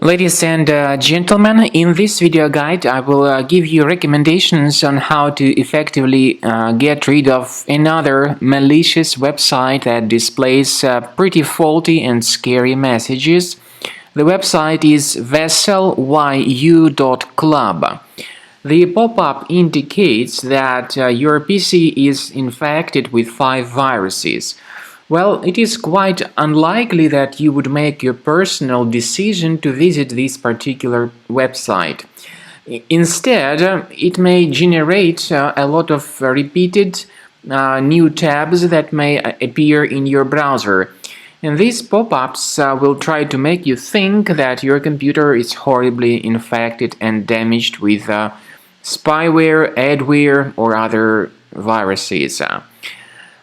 Ladies and gentlemen, in this video guide I will give you recommendations on how to effectively get rid of another malicious website that displays pretty faulty and scary messages. The website is Veselyu.club. The pop-up indicates that your PC is infected with 5 viruses. Well, it is quite unlikely that you would make your personal decision to visit this particular website. Instead, it may generate a lot of repeated new tabs that may appear in your browser. And these pop-ups will try to make you think that your computer is horribly infected and damaged with spyware, adware, or other viruses.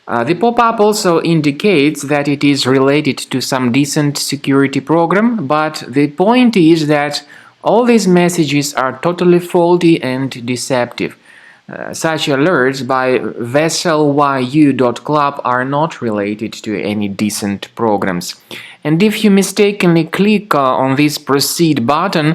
The pop-up also indicates that it is related to some decent security program, but the point is that all these messages are totally faulty and deceptive. Such alerts by Veselyu.club are not related to any decent programs. And if you mistakenly click on this proceed button,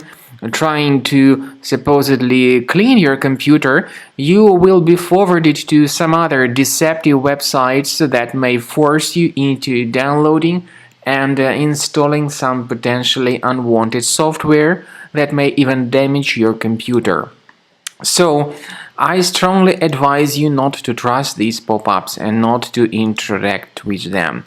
trying to supposedly clean your computer, you will be forwarded to some other deceptive websites that may force you into downloading and installing some potentially unwanted software that may even damage your computer. So, I strongly advise you not to trust these pop-ups and not to interact with them.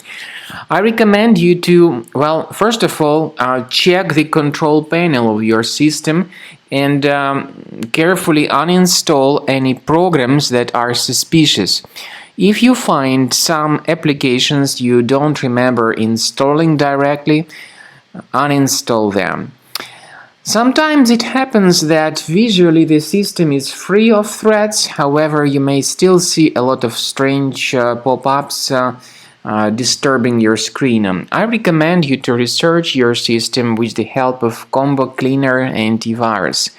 I recommend you to, well, first of all, check the control panel of your system and carefully uninstall any programs that are suspicious. If you find some applications you don't remember installing directly, uninstall them. Sometimes it happens that visually the system is free of threats, however you may still see a lot of strange pop-ups disturbing your screen. I recommend you to research your system with the help of Combo Cleaner Antivirus.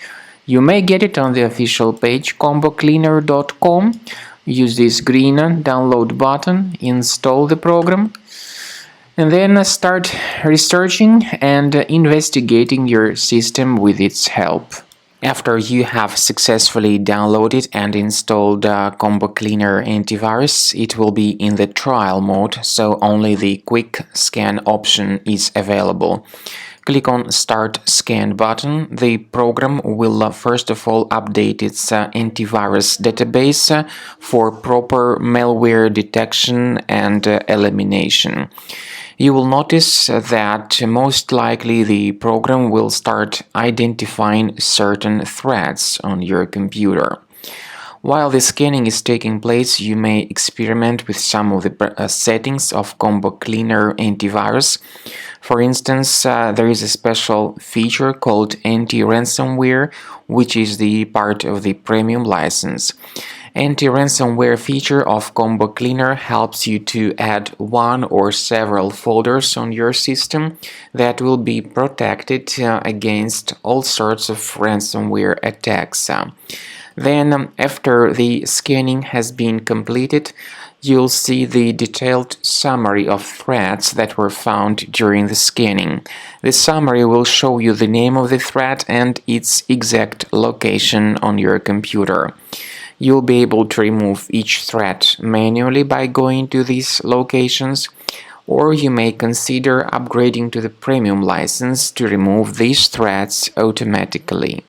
You may get it on the official page combocleaner.com. Use this green download button, install the program, and then start researching and investigating your system with its help. After you have successfully downloaded and installed Combo Cleaner Antivirus, it will be in the trial mode, so only the quick scan option is available. Click on Start Scan button. The program will first of all update its antivirus database for proper malware detection and elimination. You will notice that most likely the program will start identifying certain threats on your computer. While the scanning is taking place, you may experiment with some of the settings of Combo Cleaner Antivirus. For instance, there is a special feature called anti-ransomware, which is the part of the premium license. Anti-ransomware feature of Combo Cleaner helps you to add one or several folders on your system that will be protected against all sorts of ransomware attacks. Then, after the scanning has been completed, you'll see the detailed summary of threats that were found during the scanning. The summary will show you the name of the threat and its exact location on your computer. You'll be able to remove each threat manually by going to these locations, or you may consider upgrading to the premium license to remove these threats automatically.